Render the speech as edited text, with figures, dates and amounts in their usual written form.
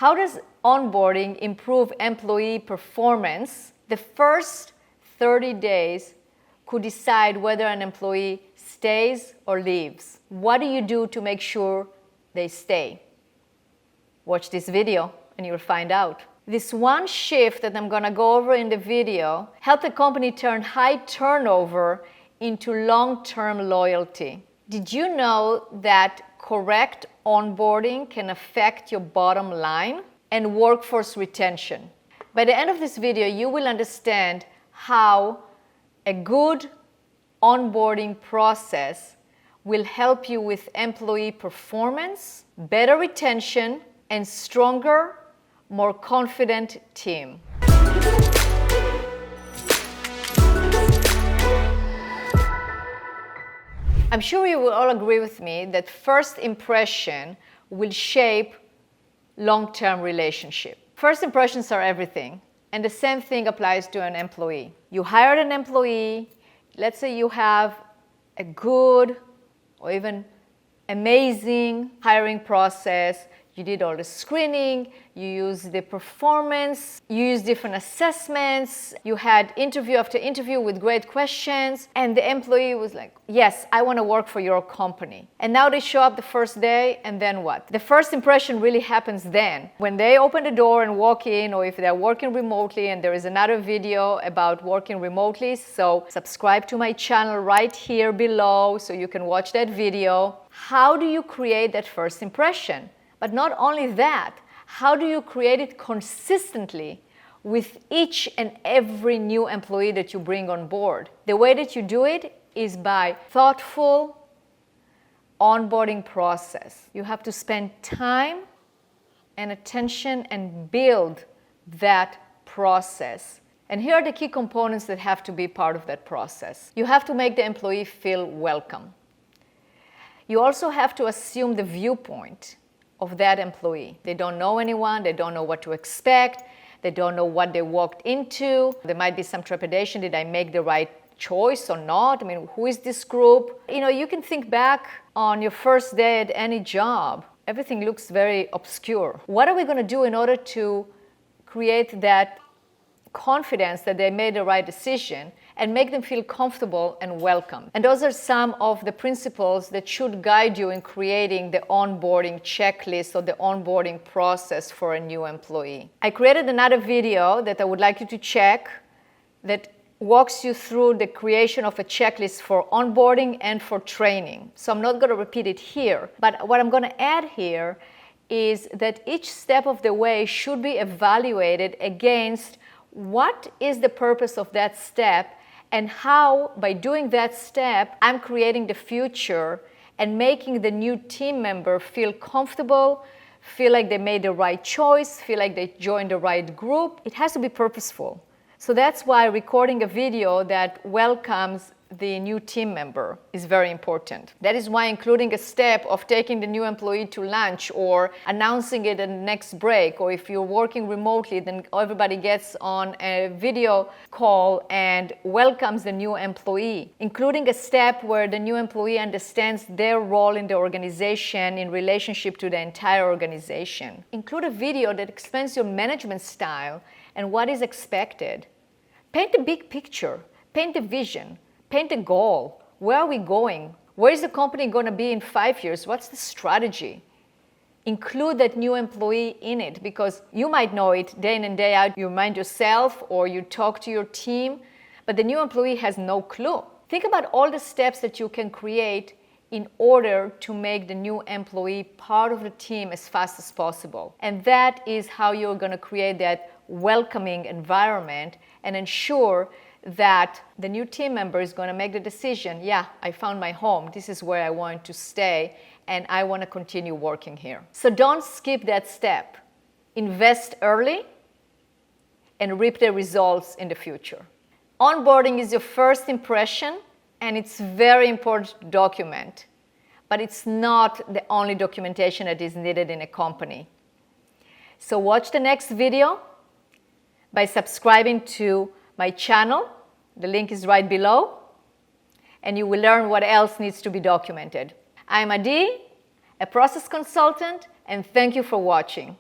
How does onboarding improve employee performance? The first 30 days could decide whether an employee stays or leaves. What do you do to make sure they stay? Watch this video and you'll find out. This one shift that I'm going to go over in the video helped the company turn high turnover into long-term loyalty. Did you know that correct onboarding can affect your bottom line and workforce retention? By the end of this video, you will understand how a good onboarding process will help you with employee performance, better retention, and stronger, more confident team. I'm sure you will all agree with me that first impression will shape long-term relationship. First impressions are everything, and the same thing applies to an employee. You hired an employee, let's say you have a good or even amazing hiring process. You did all the screening, you used the performance, you used different assessments, you had interview after interview with great questions, and the employee was like, yes, I want to work for your company. And now they show up the first day, and then what? The first impression really happens then. When they open the door and walk in, or if they're working remotely, and there is another video about working remotely, so subscribe to my channel right here below so you can watch that video. How do you create that first impression? But not only that, how do you create it consistently with each and every new employee that you bring on board? The way that you do it is by thoughtful onboarding process. You have to spend time and attention and build that process. And here are the key components that have to be part of that process. You have to make the employee feel welcome. You also have to assume the viewpoint of that employee. They don't know anyone, they don't know what to expect, they don't know what they walked into. There might be some trepidation, did I make the right choice or not? I mean, who is this group? You know, you can think back on your first day at any job. Everything looks very obscure. What are we going to do in order to create that confidence that they made the right decision and make them feel comfortable and welcome? And those are some of the principles that should guide you in creating the onboarding checklist or the onboarding process for a new employee. I created another video that I would like you to check that walks you through the creation of a checklist for onboarding and for training. So I'm not going to repeat it here, but what I'm going to add here is that each step of the way should be evaluated against what is the purpose of that step and how, by doing that step, I'm creating the future and making the new team member feel comfortable, feel like they made the right choice, feel like they joined the right group. It has to be purposeful. So that's why recording a video that welcomes the new team member is very important. That is why including a step of taking the new employee to lunch or announcing it in the next break, or if you're working remotely, then everybody gets on a video call and welcomes the new employee. Including a step where the new employee understands their role in the organization in relationship to the entire organization. Include a video that explains your management style and what is expected. Paint the big picture, paint the vision. Paint a goal. Where are we going? Where is the company going to be in 5 years? What's the strategy? Include that new employee in it, because you might know it day in and day out. You remind yourself or you talk to your team, but the new employee has no clue. Think about all the steps that you can create in order to make the new employee part of the team as fast as possible. And that is how you're going to create that welcoming environment and ensure that the new team member is going to make the decision, yeah, I found my home, this is where I want to stay, and I want to continue working here. So don't skip that step. Invest early and reap the results in the future. Onboarding is your first impression, and it's very important to document, but it's not the only documentation that is needed in a company. So watch the next video by subscribing to my channel. The link is right below, and you will learn what else needs to be documented. I'm Adi, a process consultant, and thank you for watching.